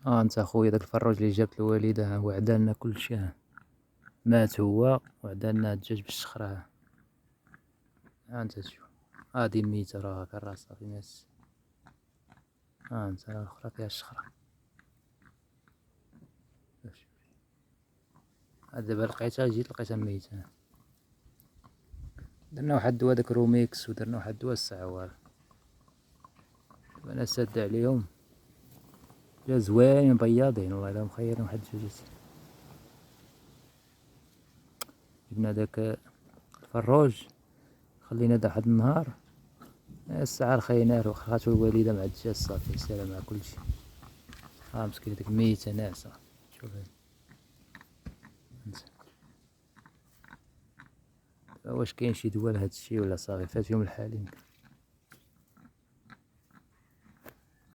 انت اخويا داك الفروج اللي جابت الوالده هو عدالنا كلشي، مات هو وعدالنا الدجاج بالشخرة. انت تشوف هادي الميتة راه هاكا راسها في ناس، انت الاخرى فيها الشخرة. هاد دابا لقيتها جيت لقيتها ميتة. درنا واحد الدوا داك روميكس ودرنا واحد الدوا السعوار، انا ساد عليهم جا زوين بياضين والله الا مخيرين واحد الدجاجات. جبنا داك الفروج خلينا دا واحد النهار، الساعة رخيناه وخاتو الوالدة مع الدجاج صافي سالا مع كلشي. مسكين ديك ميتة ناعسة. شوف واش كاين شي دوا لهاد الشي ولا صافي فات فيهم الحال يمكن.